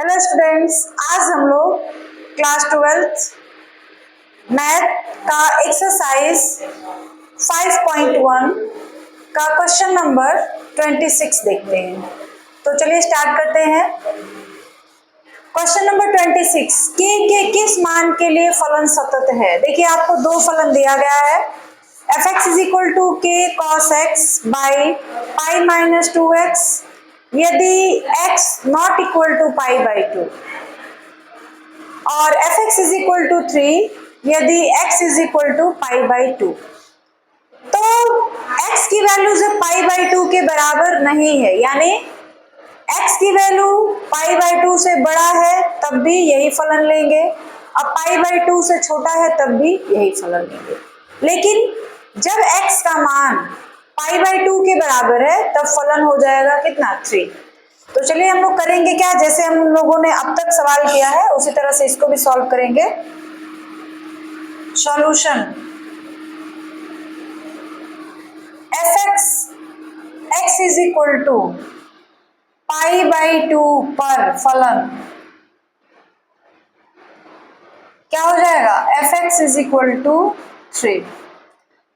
Hello students, आज हम लोग क्लास 12 मैथ का एक्सरसाइज 5.1 का क्वेश्चन नंबर 26 देखते हैं। तो चलिए स्टार्ट करते हैं। क्वेश्चन नंबर 26, के किस मान के लिए फलन सतत है। देखिए आपको दो फलन दिया गया है, f x is equal to k cos x by pi minus 2x यदि x not equal to pi by 2 और f x is equal to 3 यदि x is equal to pi by 2। तो x की वैल्यू जब पाई by 2 के बराबर नहीं है, यानी x की वैल्यू पाई बाई 2 से बड़ा है तब भी यही फलन लेंगे, अब पाई बाई 2 से छोटा है तब भी यही फलन लेंगे। लेकिन जब x का मान पाई बाई 2 के बराबर है तब फलन हो जाएगा कितना, 3। तो चलिए हम लोग करेंगे क्या, जैसे हम लोगों ने अब तक सवाल किया है उसी तरह से इसको भी सॉल्व करेंगे। Solution, F x is equal to pi by 2 पर फलन क्या हो जाएगा, F x is equal to 3।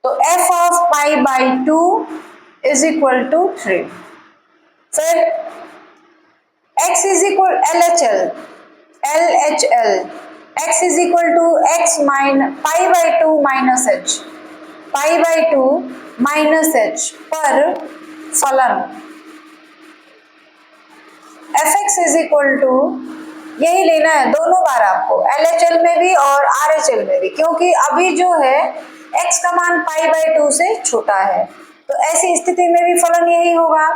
तो F of pi by 2 is equal to 3। फिर x is equal LHL x is equal to x pi by 2 minus h, pi by 2 minus h पर फलन fx is equal to, यही लेना है दोनों बार आपको, LHL में भी और RHL में भी, क्योंकि अभी जो है x का मान पाई बाई 2 से छोटा है, तो ऐसी स्थिति में भी फलन यही होगा,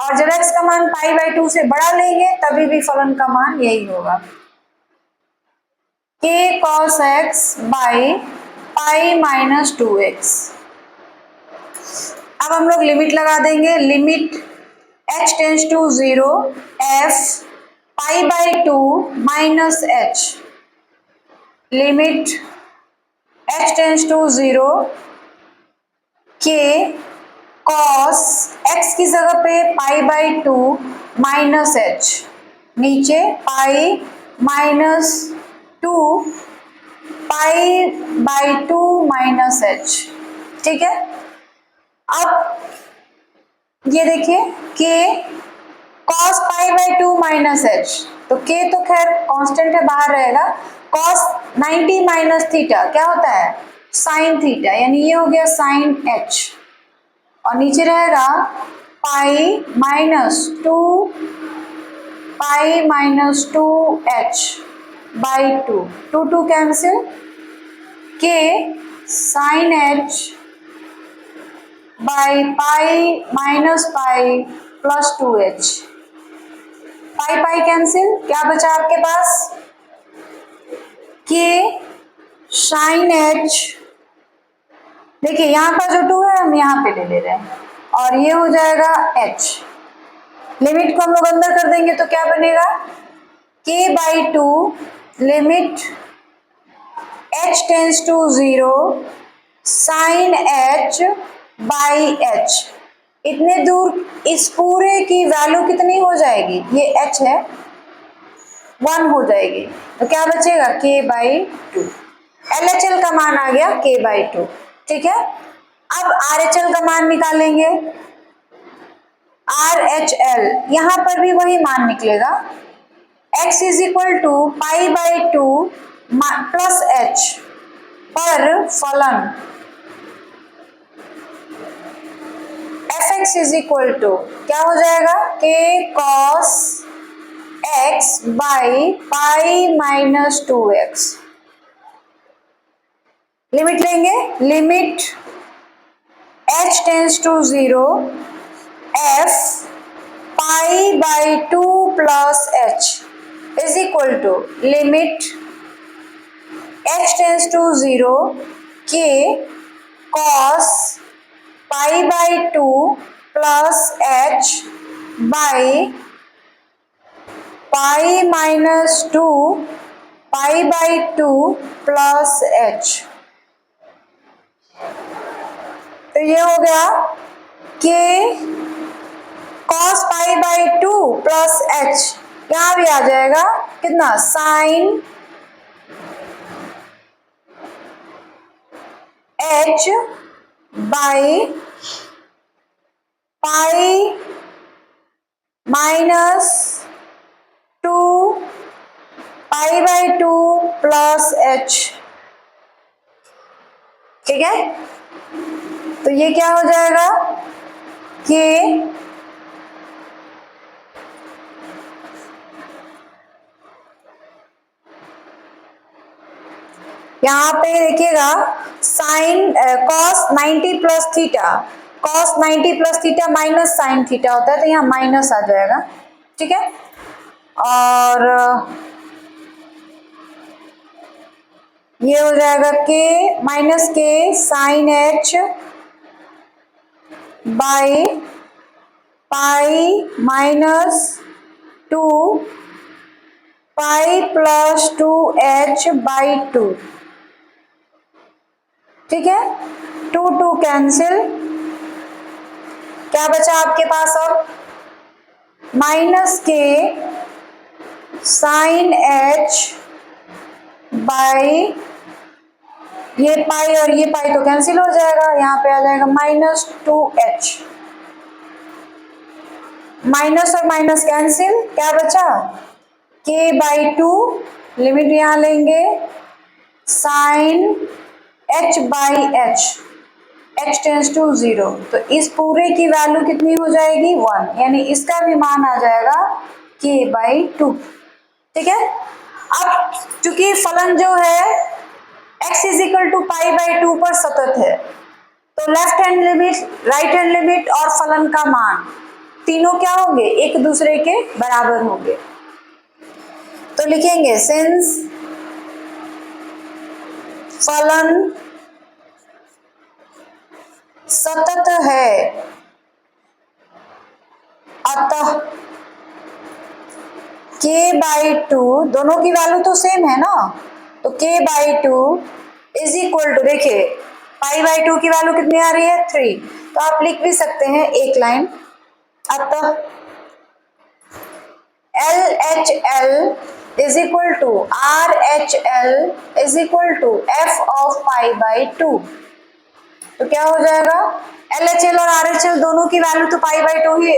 और जब x का मान पाई बाई 2 से बड़ा लेंगे तभी भी फलन का मान यही होगा, k cos x by pi minus 2x। अब हम लोग लिमिट लगा देंगे, limit h tends to 0 f pi by 2 minus h, limit h tends to 0 k cos x की जगह पे पाई बाई 2 माइनस h, नीचे पाई minus 2 pi by 2 minus h। ठीक है, अब ये देखिए k cos pi by 2 minus h, तो k तो खैर कांस्टेंट है, बाहर रहेगा, cos 90 माइनस थीटा क्या होता है, साइन थीटा, यानी ये हो गया साइन h, और नीचे रहेगा pi minus 2 pi minus 2h by 2, 2 cancel, k sine h by pi minus pi plus 2h, pi pi cancel, क्या बचा आपके पास, k साइन h, देखिए यहाँ पर जो 2 है हम यहाँ पे ले रहे हैं, और ये हो जाएगा h, लिमिट को हम लोग अंदर कर देंगे तो क्या बनेगा, k by 2 limit h tends to 0 sine h by h, इतने दूर इस पूरे की वैल्यू कितनी हो जाएगी, ये h है 1 हो जाएगी, तो क्या बचेगा k बाई 2, LHL का मान आ गया k बाई 2। ठीक है, अब RHL का मान निकालेंगे, RHL यहां पर भी वही मान निकलेगा, x is equal to pi by 2 plus h पर फलन fx इज इक्वल टू क्या हो जाएगा, k cos x by pi minus 2x, limit लेंगे, limit h tends to 0 f pi by 2 plus h is equal to limit h tends to 0 k cos pi by 2 plus h by pi minus 2 pi by 2 plus h। तो ये हो गया k cos pi by 2 plus h यहाँ भी आ जाएगा कितना, sine h by pi minus 2 pi by 2 plus h। ठीक है, तो ये क्या हो जाएगा कि यहाँ पे देखिएगा sine cos 90 plus theta, cos 90 plus theta minus sine theta होता है, तो यहाँ माइनस आ जाएगा। ठीक है, और ये हो जाएगा के माइनस के sine h by pi minus 2 pi plus 2h by 2। ठीक है, 2 2 कैंसिल, क्या बचा आपके पास अब, माइनस के साइन h बाई ये पाई और ये पाई तो कैंसिल हो जाएगा, यहाँ पे आ जाएगा माइनस 2h, माइनस और माइनस कैंसिल, क्या बचा k बाई 2, लिमिट यहाँ लेंगे sine h by h, h tends to 0, तो इस पूरे की वैल्यू कितनी हो जाएगी 1, यानी इसका भी मान आ जाएगा k बाई 2। ठीक है, अब चूंकि फलन जो है x is equal to pi by 2 पर सतत है, तो left hand limit right hand limit और फलन का मान तीनों क्या होंगे, एक दूसरे के बराबर होंगे। तो लिखेंगे सिंस फलन सतत है अतः k बाई 2, दोनों की वैल्यू तो सेम है ना, तो k by 2 is equal to, देखिए पाई बाई 2 की वैल्यू कितनी आ रही है 3, तो आप लिख भी सकते हैं एक लाइन, अतः LHL is equal to RHL is equal to f of pi by 2। तो क्या हो जाएगा, LHL और RHL दोनों की वैल्यू तो पाई बाई 2 ही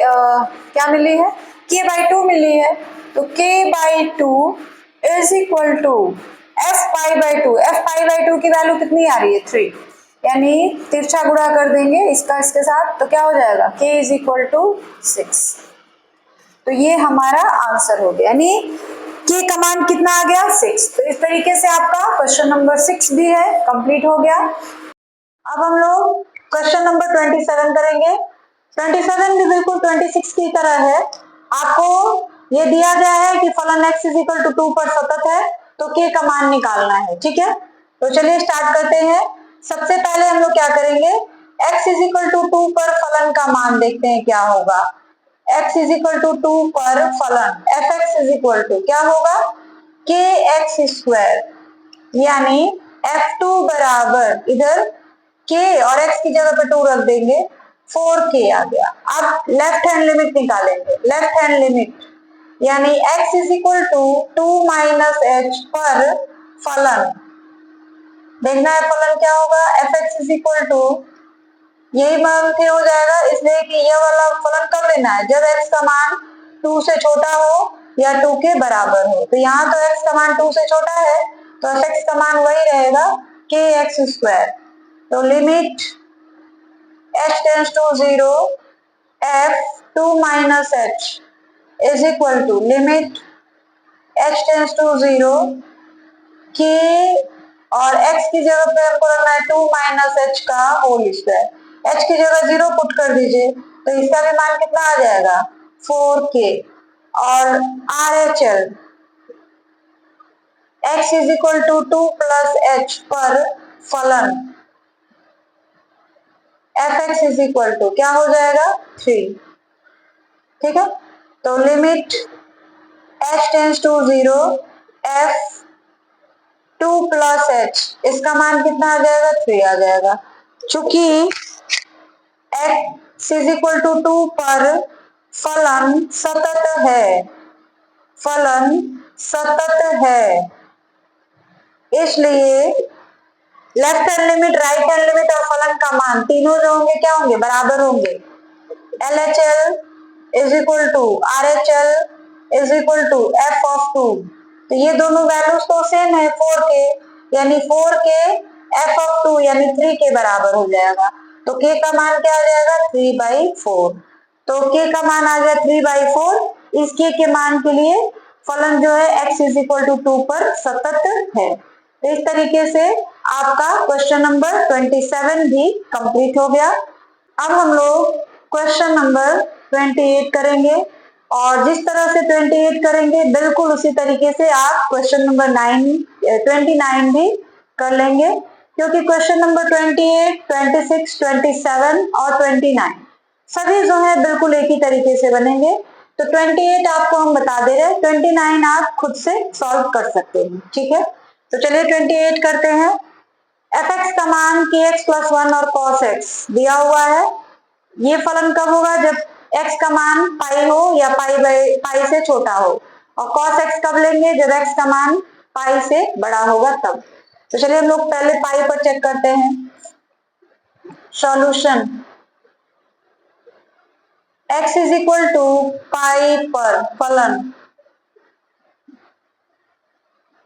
क्या मिली है, k बाई 2 मिली है, तो k by 2 is equal to f pi by 2, f pi by 2 की वैल्यू कितनी आ रही है 3, यानी तिरछा गुणा कर देंगे इसका इसके साथ, तो क्या हो जाएगा k इज इक्वल टू 6। तो ये हमारा आंसर हो गया, यानी k का मान कितना आ गया 6। तो इस तरीके से आपका क्वेश्चन नंबर 6 भी है कंप्लीट हो गया। अब हम लोग क्वेश्चन नंबर 27 करेंगे। 27 भी बिल्कुल 26 की तरह है, आपको ये दिया गया है कि फलन x इज इक्वल टू 2 पर सतत है, तो k का मान निकालना है। ठीक है, तो चलिए स्टार्ट करते हैं। सबसे पहले हम लोग क्या करेंगे, x इज इक्वल टू 2 पर फलन का मान देखते हैं क्या होगा। x इज इक्वल टू 2 पर फलन fx इज इक्वल टू क्या होगा, kx स्क्वायर, यानी f2 बराबर, इधर k और x की जगह पे 2 रख देंगे, 4k आ गया। अब लेफ्ट हैंड लिमिट निकालेंगे, लेफ्ट हैंड लिमिट यानी x is equal to 2 minus h पर फलन, देखना है फलन क्या होगा, fx इज इक्वल टू, यही मान फिर हो जाएगा, इसलिए कि यह वाला फलन कब लेना है, जब x का मान 2 से छोटा हो या 2 के बराबर हो। तो यहाँ तो x का मान 2 से छोटा है, तो fx का मान वही रहेगा kx स्क्वायर। तो limit h tends to 0 f 2 minus h is equal to limit h tends to 0 k, और x की जगह पे हमको रखना है 2 माइनस h का होल स्क्वायर, h की जगह 0 पुट कर दीजिए, तो इसका भी मान कितना आ जाएगा 4k, और RHL x is equal to 2 plus h पर फलन fx इज इक्वल टू क्या हो जाएगा 3। ठीक है, तो limit h tends to 0 f 2 plus h, इसका मान कितना आ जाएगा 3 आ जाएगा। चूंकि x इज इक्वल टू 2 पर फलन सतत है, फलन सतत है, इसलिए left hand limit, right hand limit और फलन का मान तीनों जो होंगे क्या होंगे, बराबर होंगे। LHL is equal to RHL is equal to f of 2। तो ये दोनों वैल्यूज तो सेम है 4 के, यानी 4 के f ऑफ 2 यानी 3 के बराबर हो जाएगा। तो k का मान क्या आ जाएगा, 3/4। तो k का मान आ गया 3/4। इस k के मान के लिए फलन जो है x इज इक्वल टू 2 पर सतत है। तो इस तरीके से आपका क्वेश्चन नंबर 27 भी कंप्लीट हो गया। अब हम लोग क्वेश्चन नंबर 28 करेंगे, और जिस तरह से 28 करेंगे बिल्कुल उसी तरीके से आप क्वेश्चन नंबर 29 भी कर लेंगे, क्योंकि क्वेश्चन नंबर 28, 26, 27 और 29 सभी जो है बिल्कुल एक ही तरीके से बनेंगे। तो 28 आपको हम बता दे रहे हैं, 29 आप खुद से सॉल्व कर सकते हैं, ठीक है। तो चलिए 28 करते हैं। fx का मान kx प्लस 1 और cos x दिया हुआ है। ये फलन कब होगा, जब x का मान पाई हो या पाई से छोटा हो, और cos x कब लेंगे, जब x का मान पाई से बड़ा होगा तब। तो चलिए हम लोग पहले पाई पर चेक करते हैं। Solution x is equal to pi पर फलन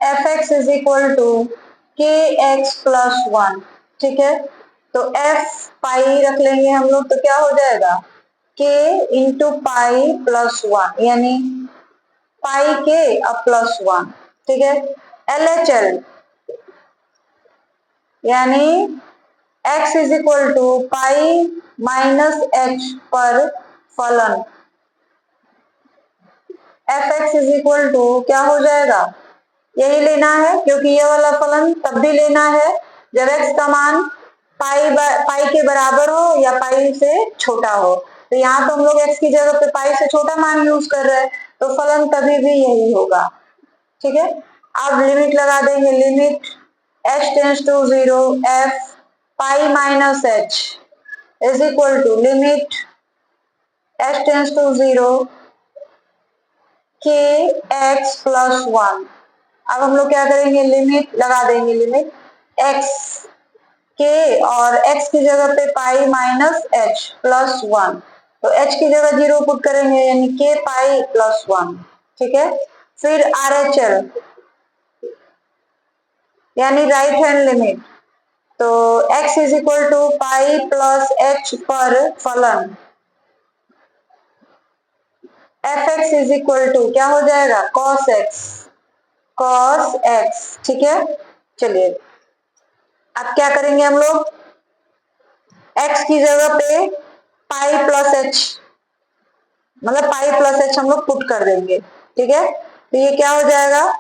fx is equal to kx plus 1, ठीक है। तो f पाई रख लेंगे हम लोग, तो क्या हो जाएगा k इंटू पाई प्लस 1, यानी पाई के अब प्लस 1, ठीक है। LHL यानी x is equal to pi minus h पर फलन fx इज इक्वल टू क्या हो जाएगा, यही लेना है, क्योंकि ये वाला फलन तब भी लेना है जब x का मान पाई के बराबर हो या पाई से छोटा हो। तो यहाँ तो हम लोग x की जगह पे पाई से छोटा मान यूज कर रहे हैं, तो फलन कभी भी यही होगा, ठीक है। अब लिमिट लगा देंगे, limit h tends to 0 f pi minus h is equal to limit h tends to 0 k x plus 1। अब हम लोग क्या करेंगे, लिमिट लगा देंगे, लिमिट x के और x की जगह पे पाई माइनस h प्लस 1, तो h की जगह 0 पुट करेंगे, यानी k पाई प्लस 1, ठीक है। फिर RHL यानी राइट हैंड लिमिट, तो x is equal to pi plus h पर फलन fx इज इक्वल टू क्या हो जाएगा, cos x, ठीक है। चलिए अब क्या करेंगे हम लोग, x की जगह पे पाई प्लस h, मतलब पाई प्लस h हम लोग पुट कर देंगे, ठीक है। तो ये क्या हो जाएगा,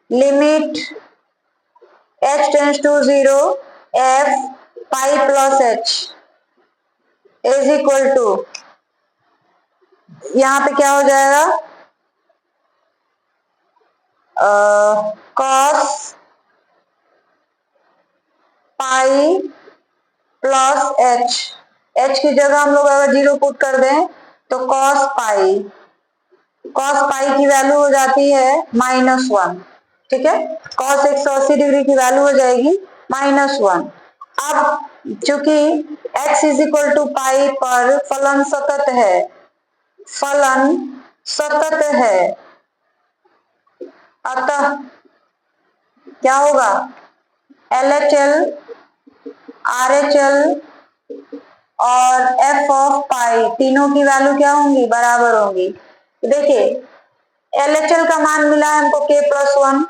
limit h tends to 0 f pi plus h is equal to, यहाँ पे क्या हो जाएगा, कॉस पाई प्लस h की जगह हम लोग अगर 0 पुट कर दें तो कॉस पाई की वैल्यू हो जाती है -1, ठीक है। कॉस 180 डिग्री की वैल्यू हो जाएगी -1। अब चूंकि x is equal to pi पर फलन सतत है, अतः क्या होगा, LHL RHL और f ऑफ पाई तीनों की वैल्यू क्या होंगी, बराबर होंगी। तो देखिए LHL का मान मिला है हमको k प्लस 1,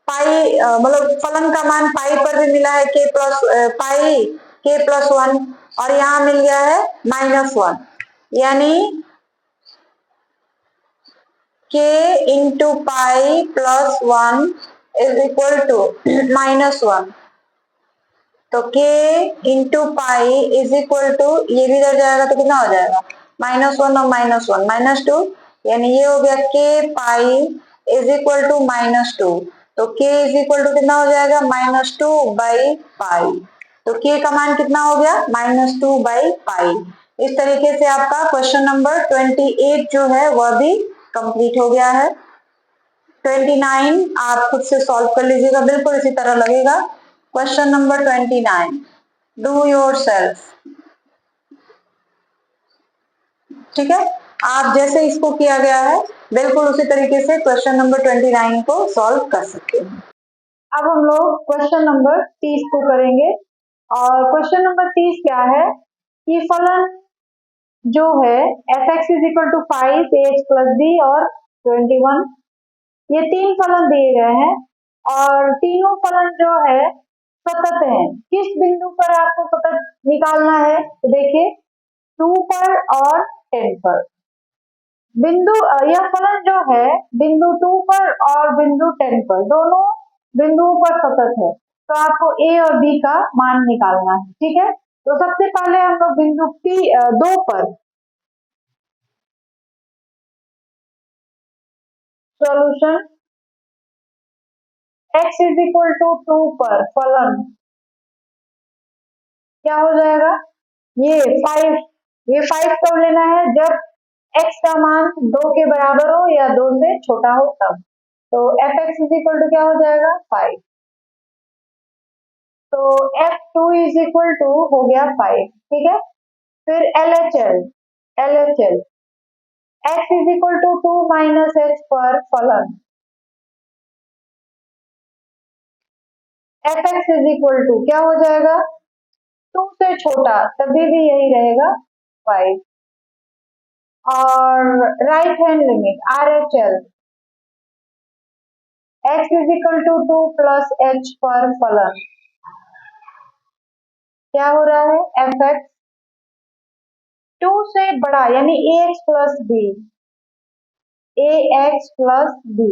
पाई मतलब फलन का मान पाई पर भी मिला है k प्लस 1, और यहाँ मिल गया है -1, यानी k into pi plus 1 is equal to -1। तो k into pi is equal to, ये भी इधर जाएगा तो कितना हो जाएगा, -1 और -1 -2, यानी ये हो गया k pi is equal to -2। तो k इज इक्वल टू कितना हो जाएगा, -2/पाई। तो k का मान कितना हो गया, -2/पाई। इस तरीके से आपका क्वेश्चन नंबर 28 जो है वह भी कंप्लीट हो गया है। 29 आप खुद से सॉल्व कर लीजिएगा, बिल्कुल इसी तरह लगेगा। Question number 29 do your self. ठीक है, आप जैसे इसको किया गया है बिल्कुल उसी तरीके से क्वेश्चन नंबर 29 को सॉल्व कर सकते हैं। अब हम लोग क्वेश्चन नंबर 30 को करेंगे। और क्वेश्चन नंबर 30 क्या है कि फलन जो है f x is equal to 5 h plus b और 21, ये तीन फलन दिए गए हैं और तीनों फलन जो है सतत है। किस बिंदु पर आपको सतत निकालना है, तो देखिए 2 पर और 10 पर। बिंदु यह फलन जो है बिंदु 2 पर और बिंदु 10 पर, दोनों बिंदुओं पर सतत है। तो आपको ए और बी का मान निकालना है। ठीक है, तो सबसे पहले हम लोग बिंदु पी 2 पर solution x is equal to 2 पर फलन क्या हो जाएगा, ये 5, ये 5 कब लेना है, जब x का मान 2 के बराबर हो या 2 से छोटा हो तब। तो f x is equal to क्या हो जाएगा 5, तो F2 इज इक्वल टू हो गया 5। ठीक है, फिर LHL, LHL x is equal to 2 minus h पर फलन f x is equal to क्या हो जाएगा 2 से छोटा, तभी भी यही रहेगा 5। और right hand limit RHL x is equal to 2 plus h पर फलन क्या हो रहा है एफ एक्स 2 से बड़ा यानी ax plus b, ax plus b.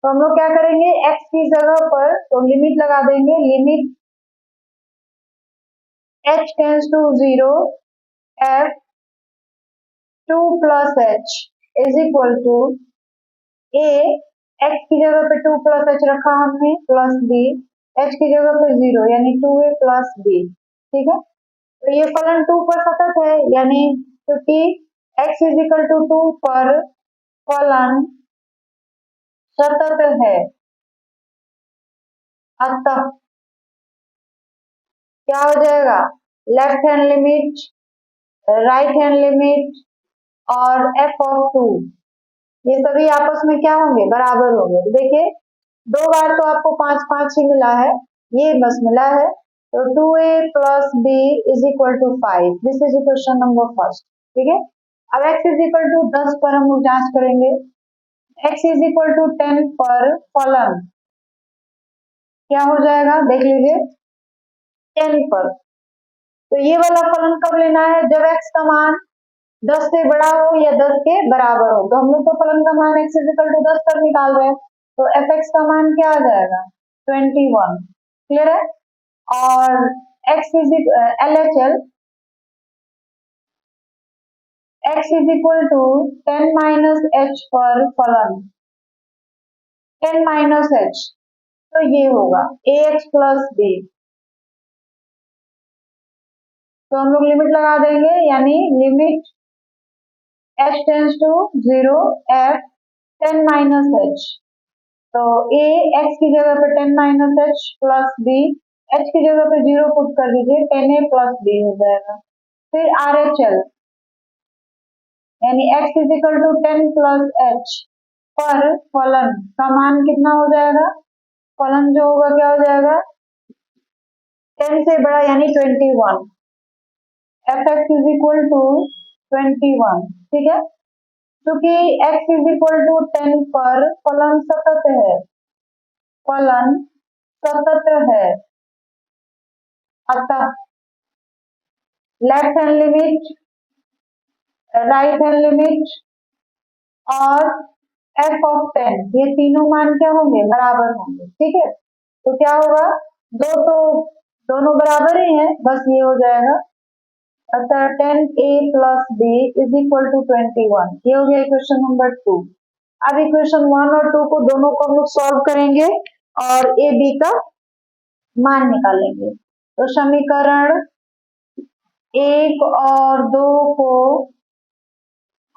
तो हम लोग क्या करेंगे x की जगह पर तो लिमिट लगा देंगे, limit h tends to 0 f 2 plus h is equal to a, x की जगह पे 2 प्लस h रखा हमने प्लस b, h की जगह पे 0 यानी 2a प्लस b। ठीक है, तो ये फलन 2 पर सतत है, यानी क्योंकि x इज इक्वल टू 2 पर फलन सतत है, अतः क्या हो जाएगा left hand limit, right hand limit और f ऑफ 2 ये सभी आपस में क्या होंगे बराबर होंगे। तो देखिए 2 बार तो आपको 5 5 ही मिला है, ये बस मिला है, तो 2a plus b is equal to 5। This is question number first. ठीक है, अब x इज इक्वल टू 10 पर हम लोग जांच करेंगे, x इज इक्वल टू 10 पर फलन क्या हो जाएगा देख लीजिए 10 पर। तो ये वाला फलन कब लेना है, जब x का मान 10 से बड़ा हो या 10 के बराबर हो। तो हम लोग तो फलन का मान x इज इक्वल टू 10 पर निकाल रहे हैं, तो एफ एक्स का मान क्या आ जाएगा 21। क्लियर है, और x is LHL x is equal to 10 minus h पर फलन 10 माइनस h, तो ये होगा ax प्लस b। तो हम लोग लिमिट लगा देंगे, यानी limit h tends to 0 f 10 minus h, तो a x की जगह पे 10 minus h plus b, h की जगह पे 0 पुट कर दीजिए 10a प्लस b हो जाएगा। फिर RHL यानी x is equal to 10 plus h पर फलन का मान कितना हो जाएगा, फलन जो होगा क्या हो जाएगा 10 से बड़ा यानी 21, f x is equal to 21। ठीक है, क्योंकि x इज इक्वल टू 10 पर फलन सतत है, फलन सतत है, अतः left hand limit, right hand limit और f ऑफ 10 ये तीनों मान क्या होंगे बराबर होंगे। ठीक है, तो क्या होगा दो तो दोनों बराबर ही हैं, बस ये हो जाएगा, अतः 10a plus b is equal to 21। ये हो गया इक्वेशन नंबर 2। अब इक्वेशन 1 और 2 को दोनों को हम लोग सॉल्व करेंगे और a b का मान निकालेंगे। तो समीकरण 1 और 2 को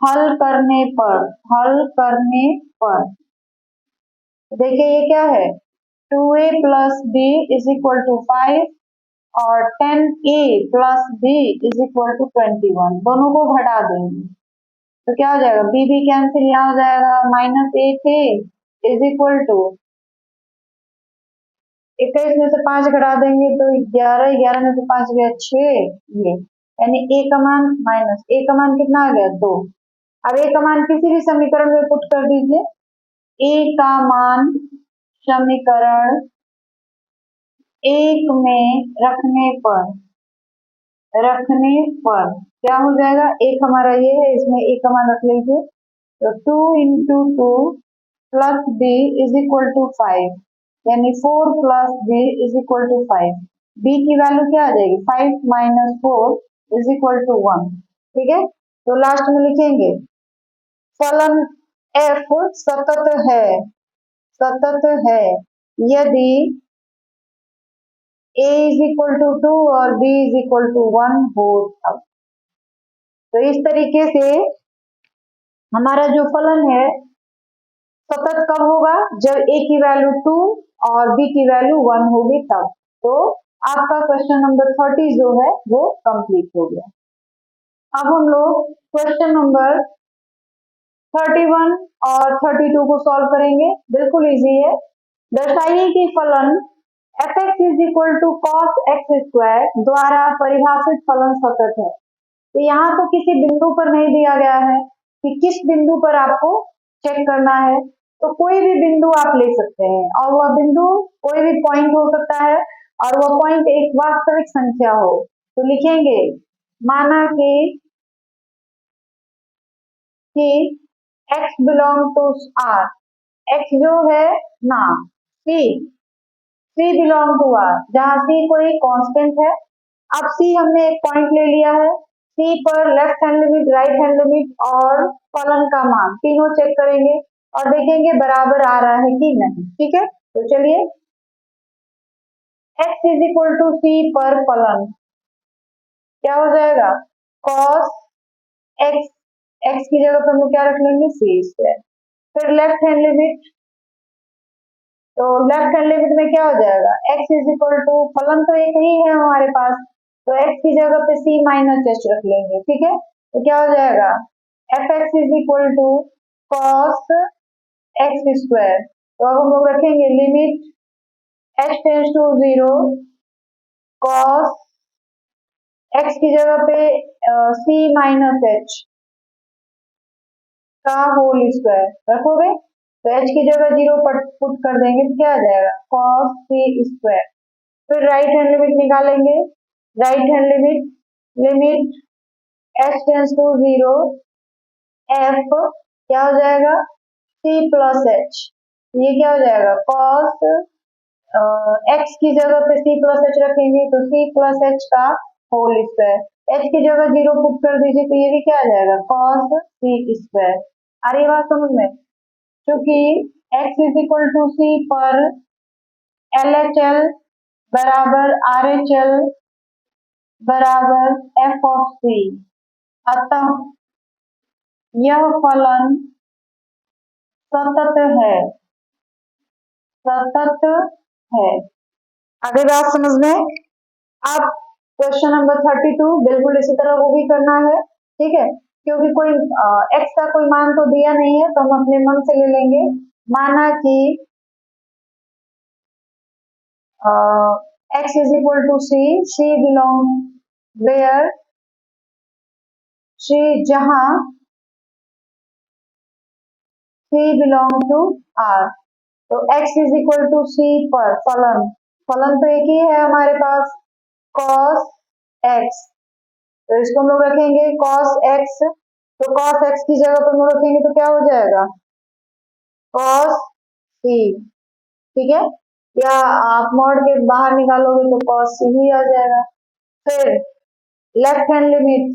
हल करने पर, हल करने पर देखिए ये क्या है, 2a plus b is equal to 5 और 10a plus b is equal to 21, दोनों को घटा देंगे तो क्या हो जाएगा, बी बी कैंसिल, यहाँ हो जाएगा -8a इज इक्वल टू 21 में से 5 घटा देंगे तो 11, 11 में से 5 गया 6, ये यानी a का मान माइनस, a का मान कितना आ गया 2। अब a का मान किसी भी समीकरण में पुट कर दीजिए, a का मान समीकरण 1 में रखने पर क्या हो जाएगा, एक हमारा ये है, इसमें एक का मान रख लीजिए तो 2 into 2 plus b is equal to 5, यानी 4 plus b is equal to 5। B की वैल्यू क्या आ जाएगी, 5 माइनस 4 इज इक्वल टू 1। ठीक है, तो लास्ट में लिखेंगे फलन f सतत है यदि a इज इक्वल टू 2 और b इज इक्वल टू 1 हो तब। तो इस तरीके से हमारा जो फलन है सतत कब होगा, जब a की वैल्यू 2 और b की वैल्यू 1 होगी तब। तो आपका क्वेश्चन नंबर 30 जो है वो कंप्लीट हो गया। अब हम लोग क्वेश्चन नंबर 31 और 32 को सॉल्व करेंगे, बिल्कुल इजी है। दर्शाइए कि फलन f(x) is equal to cos x square द्वारा परिभाषित फलन सतत है। तो यहाँ तो किसी बिंदु पर नहीं दिया गया है कि किस बिंदु पर आपको चेक करना है, तो कोई भी बिंदु आप ले सकते हैं और वह बिंदु कोई भी पॉइंट हो सकता है और वह पॉइंट एक वास्तविक संख्या हो। तो लिखेंगे माना कि x belong to r, x जो है ना c बिलोंग टू r, जहाँ c कोई कांस्टेंट है। अब c हमने एक पॉइंट ले लिया है, c पर left hand limit, right hand limit और फलन का मान तीनों चेक करेंगे और देखेंगे बराबर आ रहा है कि नहीं। ठीक है, तो चलिए x is equal to c पर फलन क्या हो जाएगा, cos x, x की जगह पर हम लोग क्या रख लेंगे c स्क्वायर। फिर लेफ्ट हैंड लिमिट, तो लेफ्ट हैंड लिमिट में क्या हो जाएगा, x इज इक्वल टू फलन तो एक ही है हमारे पास, तो x की जगह पे c माइनस h रख लेंगे। ठीक है, तो क्या हो जाएगा fx is equal to cos x square. तो अब हम लोग रखेंगे limit h tends to 0 cos x की जगह पे c माइनस h का होल स्क्वायर रखोगे, तो h की जगह 0 पुट कर देंगे तो क्या आ जाएगा cos c स्क्वायर। फिर राइट हैंड लिमिट निकालेंगे, right hand limit h tends to 0 f क्या हो जाएगा c प्लस h, ये क्या हो जाएगा cos x की जगह पे c प्लस h रखेंगे तो c प्लस h का होल स्क्वायर, h की जगह 0 पुट कर दीजिए तो ये भी क्या आ जाएगा cos c स्क्वायर। आ रही बात समझ में, क्योंकि x is equal to c पर LHL बराबर RHL बराबर f ऑफ c, अतः यह फलन सतत है, सतत है। आगे बात समझ में। अब क्वेश्चन नंबर 32 बिल्कुल इसी तरह वो भी करना है। ठीक है, क्योंकि कोई x का कोई मान तो दिया नहीं है तो हम अपने मन से ले लेंगे। माना कि x is equal to c belong where, c जहां c belong to r, तो x is equal to c पर फलन तो एक ही है हमारे पास cos x, तो इसको हम लोग रखेंगे cos x, तो cos x की जगह पर हम लोग रखेंगे तो क्या हो जाएगा cos c। ठीक है, या आप मोड़ के बाहर निकालोगे तो cos c ही आ जाएगा। फिर left hand limit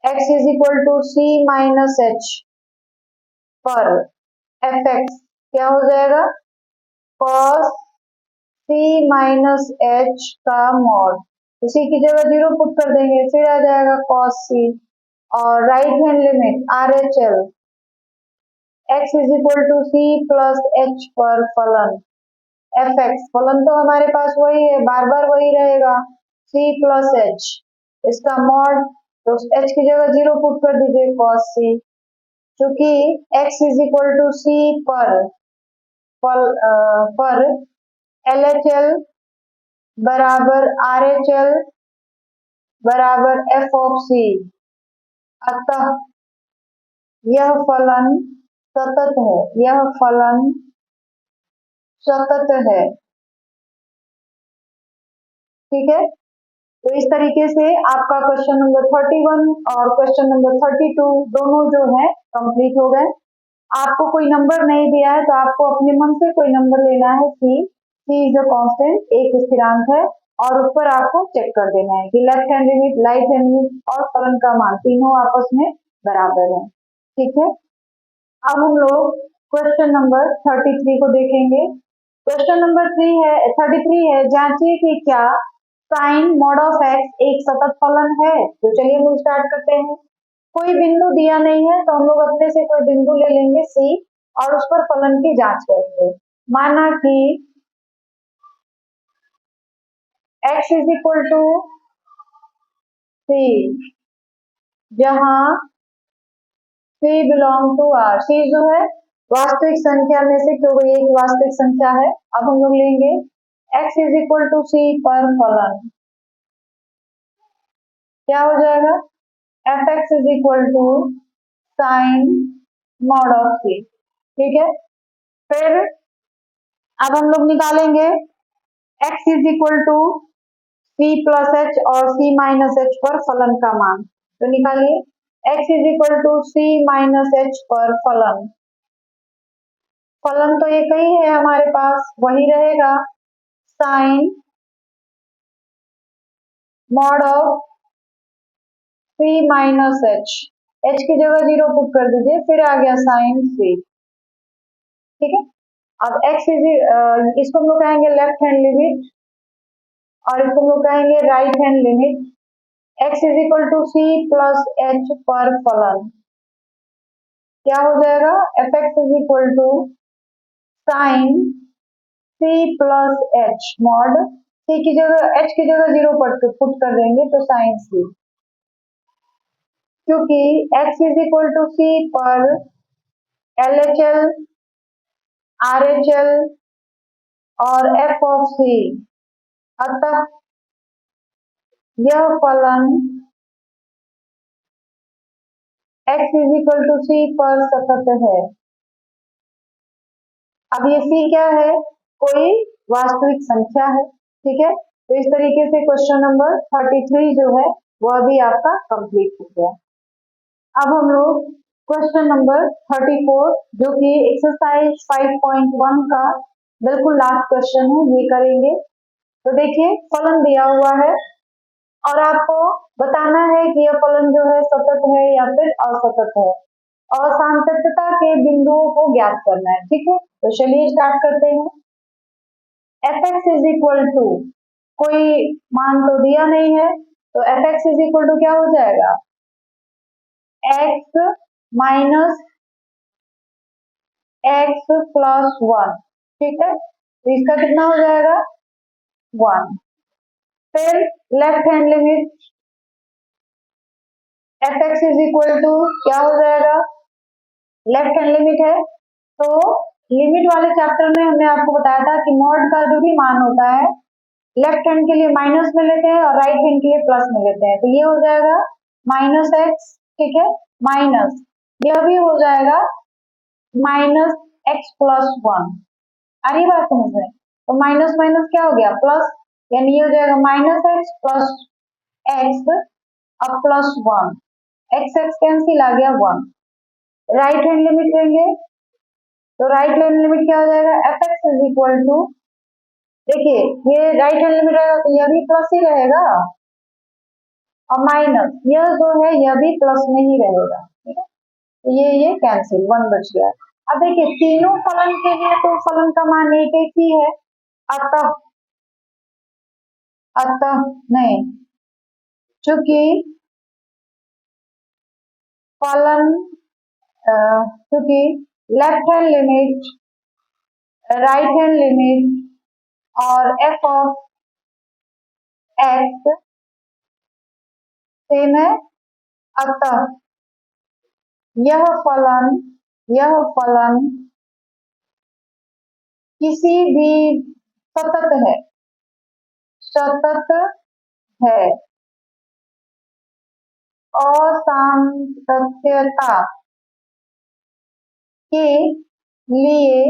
x is equal to c minus h पर fx क्या हो जाएगा cos c माइनस h का मॉड, उसी की जगह 0 पुट कर देंगे फिर आ जाएगा cos c। और right hand limit RHL x is equal to C plus H पर फलन fx, फलन तो हमारे पास वही है, बार बार वही रहेगा, c प्लस एच, इसका मॉड, तो h की जगह 0 पुट कर दीजिए cos c, क्योंकि x is equal to c पर LHL बराबर RHL बराबर f ऑफ c, अतः यह फलन सतत है, यह फलन सतत है। ठीक है, तो इस तरीके से आपका क्वेश्चन नंबर 31 और क्वेश्चन नंबर 32 दोनों जो है कंप्लीट हो गए। आपको कोई नंबर नहीं दिया है तो आपको अपने मन से कोई नंबर लेना है, सी इज अ कांस्टेंट, एक स्थिरांक है, और उस पर आपको चेक कर देना है कि left hand limit, right hand limit और फलन का मान तीनों आपस में बराबर है। ठीक है, अब हम लोग क्वेश्चन नंबर 33 को देखेंगे। क्वेश्चन नंबर 33 है, जांचिए कि क्या साइन मॉड ऑफ एक्स एक सतत फलन है। तो चलिए हम स्टार्ट करते हैं। कोई बिंदु दिया नहीं है तो हम लोग अपने से कोई बिंदु ले लेंगे सी और उस पर फलन की जांच करेंगे। माना कि x is equal to c, जहां c belong to r, c जो है वास्तविक संख्या में से कोई एक वास्तविक संख्या है। अब हम लोग लेंगे x is equal to c पर फलन, क्या हो जाएगा, fx is equal to sine mod of c. ठीक है, फिर अब हम लोग निकालेंगे x is equal to C plus h और सी माइनस एच पर फलन का मान। तो निकालिए x is equal to c minus h पर फलन, फलन तो एक ही है हमारे पास, वही रहेगा sine mod of c minus h, h की जगह 0 पुट कर दीजिए, फिर आ गया साइन सी। ठीक है, अब x इसको हम लोग कहेंगे लेफ्ट हैंड लिमिट और इसको हम लोग कहेंगे right hand limit. x is equal to C plus H पर फलन, क्या हो जाएगा, fx is equal to sine C plus H mod, C की जगह एच की जगह 0 पुट कर देंगे तो साइन सी, क्योंकि x is equal to c पर LHL RHL और f ऑफ सी, अतः यह फलन x is equal to c पर सतत है। अब ये सी क्या है, कोई वास्तविक संख्या है। ठीक है, तो इस तरीके से क्वेश्चन नंबर 33 जो है वह भी आपका कंप्लीट हो गया। अब हम लोग क्वेश्चन नंबर 34 जो कि एक्सरसाइज 5.1 का बिल्कुल लास्ट क्वेश्चन है, ये करेंगे। तो देखिए फलन दिया हुआ है और आपको बताना है कि यह फलन जो है सतत है या फिर असतत है, और सातत्यता के बिंदुओं को ज्ञात करना है। ठीक है, तो चलिए स्टार्ट करते हैं। fx इज इक्वल टू, कोई मान तो दिया नहीं है, तो fx इज इक्वल टू क्या हो जाएगा, x माइनस x प्लस 1। ठीक है, तो इसका कितना हो जाएगा 1। फिर left hand limit fx is equal to क्या हो जाएगा, लेफ्ट हैंड लिमिट है तो लिमिट वाले चैप्टर में हमने आपको बताया था कि मॉड का जो भी मान होता है लेफ्ट हैंड के लिए माइनस में लेते हैं और राइट हैंड के लिए प्लस में लेते हैं। तो ये हो जाएगा माइनस एक्स, ठीक है, माइनस यह भी हो जाएगा माइनस एक्स प्लस 1। आ रही बात समझ में, तो माइनस माइनस क्या हो गया प्लस, यानी ये हो जाएगा माइनस एक्स प्लस एक्स अब प्लस 1, एक्स एक्स कैंसिल आ गया 1। राइट हैंड लिमिट लेंगे तो राइट हैंड लिमिट क्या हो जाएगा, F x is equal to, देखिए ये राइट हैंड लिमिट रहेगा तो यह भी प्लस ही रहेगा और माइनस यह जो है यह भी प्लस में ही रहेगा। ठीक है, तो ये कैंसिल 1 बच गया। अब देखिए तीनों फलन के लिए तो फलन का मान एक एक ही है, अतः अतः नहीं, चूंकि फलन क्योंकि left hand limit, right hand limit और एफ ऑफ एक्स सेम है, अतः यह फलन किसी भी सतत है असांतत्यता के लिए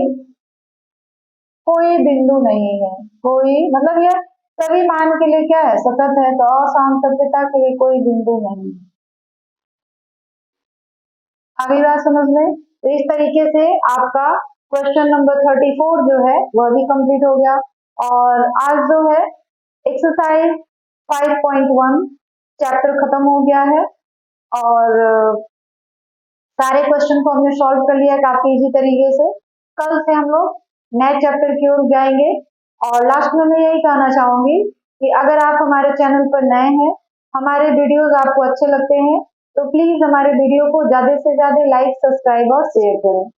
कोई बिंदु नहीं है। कोई मतलब यह सभी मान के लिए क्या है, सतत है, तो असांतत्यता के लिए कोई बिंदु नहीं। अगली बात समझ में। तो इस तरीके से आपका क्वेश्चन नंबर 34 जो है वह भी कंप्लीट हो गया। और आज जो है एक्सरसाइज 5.1 चैप्टर खत्म हो गया है और सारे क्वेश्चन को हमने सॉल्व कर लिया काफी इजी तरीके से। कल से हम लोग नए चैप्टर की ओर जाएंगे। और लास्ट में मैं यही कहना चाहूंगी कि अगर आप हमारे चैनल पर नए हैं, हमारे वीडियोस आपको अच्छे लगते हैं, तो प्लीज हमारे वीडियो को ज्यादा से ज्यादा लाइक, सब्सक्राइब और शेयर करें।